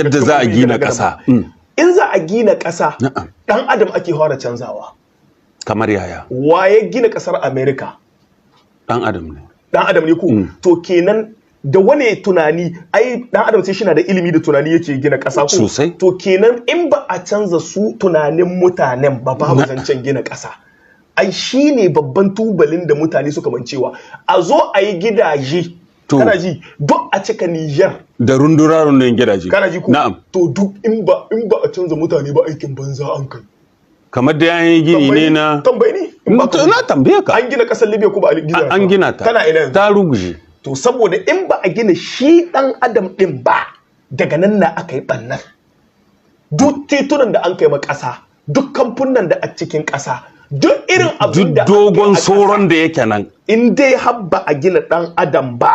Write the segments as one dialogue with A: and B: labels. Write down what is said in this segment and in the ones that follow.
A: yadda za a gina ƙasa.
B: In za a gina ƙasa dan adam ake fara canzawa.
A: Kamar yaya?
B: Waye gina ƙasar America?
A: Dan adam ne.
B: Dan adam ne ko to kenan da wane tunani ai dan adam sai shina da ilimi da tunani yake gina ƙasa ko
A: sosai.
B: To kenan in ba a canza su tunanin mutanen ba babu zancen gina ƙasa. Ai shine babban tubalin da mutane suka mancewa a zo a yi gidaje kana ji duk a cika Niger
A: da rundurarun gidaje
B: kana ji ko
A: na'am
B: to duk in ba a canza mutane ba aikin banza an kai
A: kamar da yayin gini ne na
B: tambayi ni
A: na tambaye ka
B: an gina kasar Libya ko ba a gina
A: an gina ta
B: tana ina
A: ta ruguje
B: to saboda in ba a gina shi dan adam din ba daga nan na aka yi bannan duk titunan da an kai ma kasa duk kamfunan da a cikin kasa duk irin abin da
A: dogon soron da yake nan
B: in dai har ba a gina dan adam ba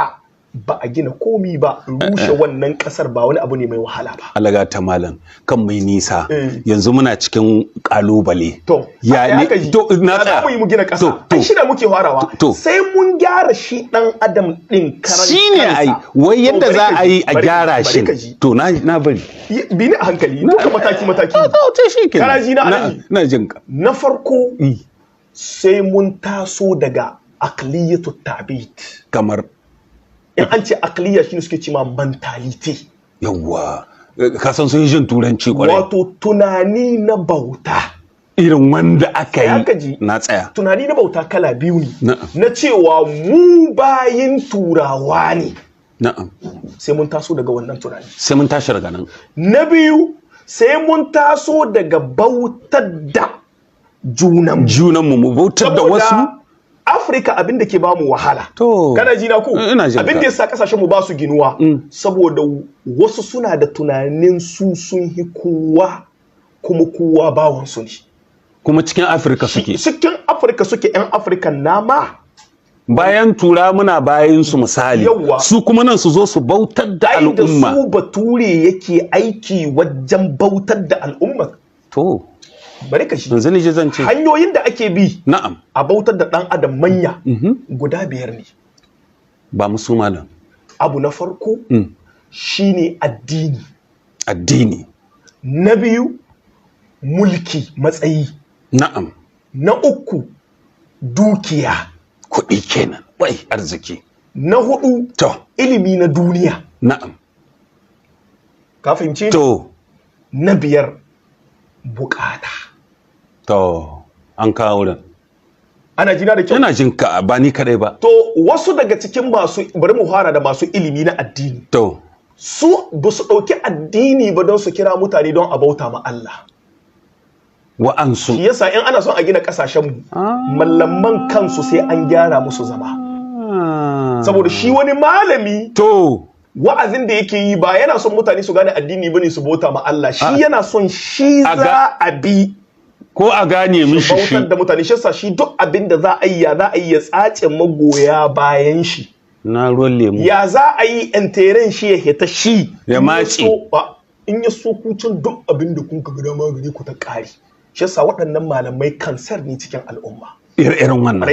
B: a gina komi ba rushe wannan kasar ba wani abu ne mai wahala ba
A: alaga ta malam kan mai nisa yanzu muna cikin kalubale
B: to
A: ya ne to na
B: tsaya mu gina kasa ai shi da muke farawa sai mun gyara shi dan adam din karan
A: shine ai wai yadda za a yi a gyara shi to na bari
B: bi ni a hankali duka mataki
A: to shi kenan
B: kana ji
A: na jin ka
B: na farko sai mun taso daga aqliyatu tabit
A: kamar
B: in an ce akliya shine suke cewa mentality
A: yawa ka san sun jin turanci kwarai
B: wato tunani na bauta
A: irin wanda aka yi na tsaya
B: tunani na bauta kala biyu ne na cewa mu bayin turawa ne
A: na'am
B: sai mun taso daga wannan tunani
A: sai mun tashi daga nan
B: na biyu sai mun taso daga bautar da junanmu
A: mu bautar da wasu
B: Afrika abin da ke ba mu wahala. Kana ji na ku? Abin da yasa kasashen mu ba su ginuwa saboda wasu suna da tunanin su sun hi kowa kuma kowa bawan su ne.
A: Kuma cikin Afrika suke.
B: Cikin Afrika suke ƴan Afrikan nama.
A: Bayan tura muna bayan su misali. Su kuma nan su zo su bautar da al'umma.
B: Da su bature yake aiki wajen bautar da al'umma.
A: To.
B: Bari ka shi
A: yanzu ne zan ce
B: hanyoyin da ake bi
A: na'am
B: a bautar da dan adam manya guda 5 ne
A: ba musu malam
B: abu na farko shine addini na biyu mulki matsayi
A: na'am
B: na uku dukiya
A: kuɗi kenan wai arziki
B: na 4
A: to
B: ilimi na duniya
A: na'am
B: ka fahimce
A: to
B: na 5 bukata.
A: To, an kawo da.
B: Ana jina da kyau?
A: Ina jin ka ba ni kadai ba.
B: To, wasu daga cikin bari mu fara da masu ilimi na addini.
A: To.
B: Su ba su ɗauki addini ba don su kira mutane don a bauta ma Allah.
A: Wa'ansu.
B: Shi yasa in ana son a gina ƙasashenmu, mallaman kansu sai an gyara musu zama. Saboda shi wani malami.
A: To.
B: Wa'azin da yake yi ba yana son mutane su gane addini bane su bauta ma Allah shi yana son shi za a bi
A: ko a gane mishi shi
B: bautar da mutane shi yasa shi duk abin da za a yi ya tsace magoya bayan shi
A: na ruwan lemu
B: ya za a yi enteren shi ya heta shi
A: ya mace
B: in ya so kucin duk abin da kun ka ga dama gare ku ta kare shi yasa waɗannan malamai kansar ne cikin al'umma
A: irin wannan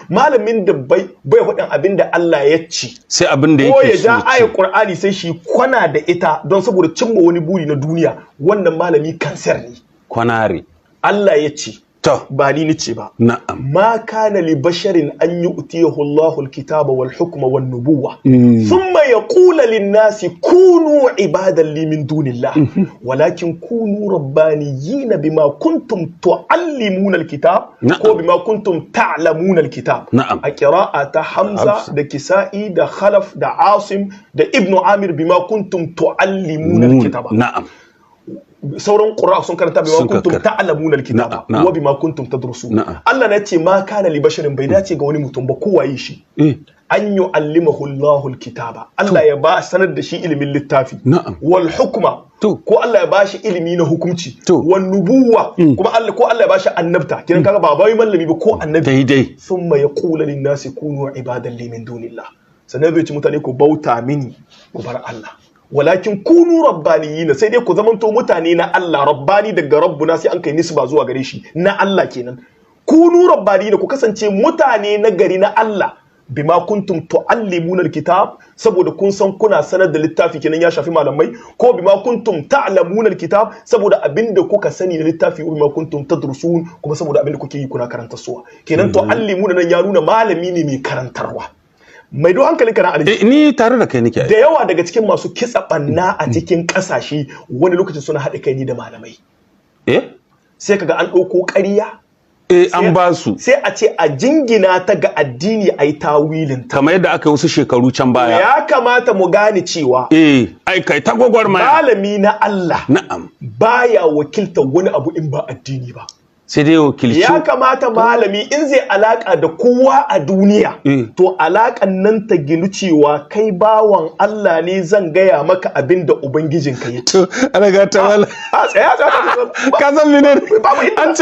B: malamin da bai hudin abin da Allah ya ci
A: sai abin da yake
B: ko ya ja ayar Qur'ani sai shi kwana da ita don saboda cimma wani buri na duniya wannan malami kansar ne
A: kwanare
B: Allah ya ci
A: to
B: ba ni nace ba
A: na'am
B: ma kana li basharin an yu'tiyahu Allahu al-kitaba wal hukma wan nubuwa thumma yaqulu lin-nasi kunu ibadan li min dunillah walakin kunu rabbaniyina bima kuntum tuallimuna al-kitab ko bima kuntum ta'lamuna al-kitab a qira'ata Hamza da Kisa'i da Khalaf da Asim da Ibn Amir bima kuntum tuallimuna al-kitaba
A: na'am
B: sauran qur'a sun karanta bima kuntum ta'lamuna alkitaba wa bima kuntum tadrusun Allah na ce ma kana li basharin bai dace ga wani mutum ba kowaye shi an yu'allimahu Allahu alkitaba Allah ya ba sanar da shi ilimin littafi wal hukma ko Allah ya ba shi ilimi na hukunci wan nubuwa kuma Allah ko Allah ya ba shi annabta kiran kaga ba bai mallami ba ko annabi
A: daidai
B: thumma yaqulu lin nasi kunu ibadan li min dunillah sanan bai ci mutane ku bauta mini ku bar Allah walakin kunu rabbaniyina sai dai ku zamanto mutane na Allah rabbani daga rabbuna sai an kai nisba zuwa gare shi na Allah kenan kunu rabbaniyina ku kasance mutane na gari na Allah bima kuntum tuallimuna alkitab saboda kun san kuna sanar da littafi kenan ya shafi malamai ko bima kuntum ta'lamuna alkitab saboda abinda kuka sani da littafi ko bima kuntum tadrusun kuma saboda abinda kuke yi kuna karanta suwa kenan tuallimuna nan ya nuna malami ne mai karantarwa mai do hankali kana alji
A: ni tare da kai nake
B: da yawa daga cikin masu kitsa banna a cikin kasashe wani lokacin suna haɗa kai ni da malamai sai kaga an ɗauko ƙarya
A: an ba su
B: sai a ce a jingina ta ga addini a yi tawilin ta
A: kamar yadda aka yi wasu shekaru can baya
B: ya kamata mu gane cewa
A: ai kai ta gwagwarmaya
B: malami na Allah
A: na'am
B: baya wakiltar wani abu in ba addini ba
A: sai dai wakilci
B: ya kamata malami in zai alaka da kowa a duniya to alakan nan ta ginu cewa kai bawan Allah ne zan gaya maka abin da ubangijinka ya ce
A: ana ga ta wala ka san mene an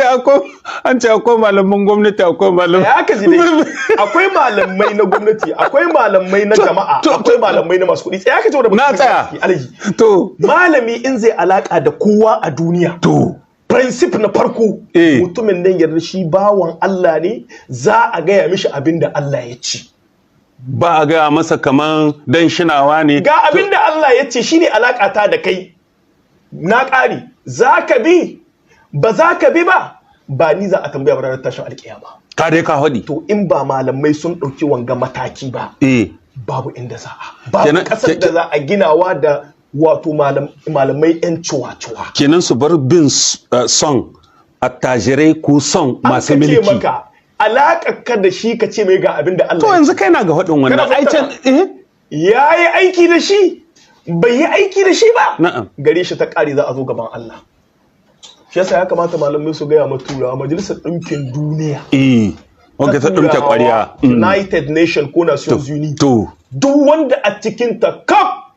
A: ce akwai malaman gwamnati akwai malamai
B: ya ka ji dai akwai malamai na gwamnati akwai malamai na jama'a akwai malamai na masu kuɗi tsaya ka ce
A: na tsaya
B: to malami in zai alaka da kowa a duniya to principe na farko mutumin nan yarda shi bawan Allah ne za a gaya mishi abin da Allah ya ce
A: ba a gaya masa kaman dan shinawa ne
B: ga abin da Allah ya ce shine alakata da kai na ƙari za ka bi ba za ka bi ba ni za a tambaya ba ranar tashin alƙiyama
A: ka dai ka haɗi
B: to in ba malamai sun ɗauki wanga mataki ba babu inda za a babu ƙasar da za a ginawa da wato malamai 'yan cuwa-cuwa
A: kenan su bar bin son attajirai ko son masu miliki
B: an ka alaƙa ka da shi ka ce mai ga abin da Allah
A: to yanzu kai na ga haɗin wannan aikin
B: ya yi aiki da shi bai yi aiki da shi ba
A: na'am
B: gare shi ta ƙari za a zo gaban Allah shi yasa ya kamata malamai su gaya ma turawa majalisar ɗinkin duniya
A: wanda ta ɗumke ƙwariya
B: United Nation ko Nations Union duk wanda a cikin ta kaf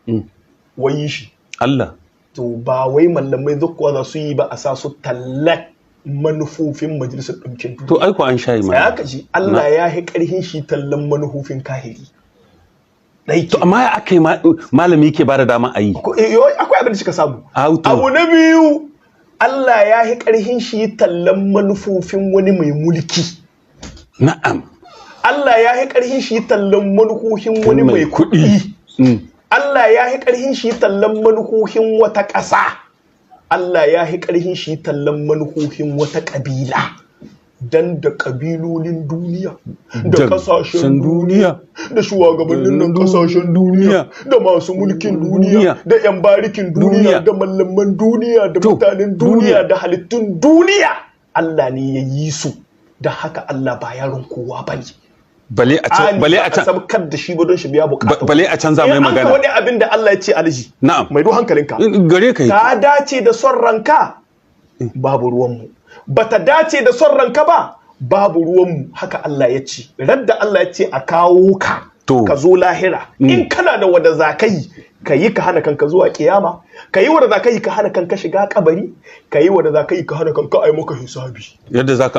B: wayi shi
A: Allah
B: to ba wai mallamai zakkuwa za su yi ba a sa su tallat manufofin majalisar ɗinkin duniya
A: to aiko an shayi ma
B: ya kaji Allah ya yi ƙarhin shi tallan manufofin kahiri
A: to amma ya aka yi malami ke ba da dama a yi
B: akwai abin da suka samu abu na biyu Allah ya yi ƙarhin shi tallan manufofin wani mai mulki
A: na'am
B: Allah ya yi ƙarhin shi tallan manufofin wani mai kuɗi Allah ya yi ƙarhin shi tallan manuhohin wata ƙasa. Allah ya yi ƙarhin shi tallan manuhohin wata ƙabila. Dan da ƙabilolin duniya, da ƙasashen duniya, da shugabannin nan ƙasashen duniya, da masu mulkin duniya, da 'yan barikin duniya, da mallaman duniya, da mutanen duniya, da halittun duniya. Allah ne ya yi su, da haka Allah ba yaron kowa ba ne.
A: bale a can
B: sabkar da shi ba don shi biya bukata
A: bale a can za mai magana
B: wani abin da Allah ya ce alji
A: na'am
B: mai do hankalinka
A: gare kai
B: ta dace da son ranka babu ruwan mu bata dace da son ranka ba babu ruwan mu haka Allah ya ce radda Allah ya ce a kawo ka ka zo lahira in kana da wanda zakai ka yi ka hana kanka zuwa kiyama ka yi wanda zakai ka hana kanka shiga kabari ka yi wanda zakai ka hana kanka ai maka hisabi
A: yadda zaka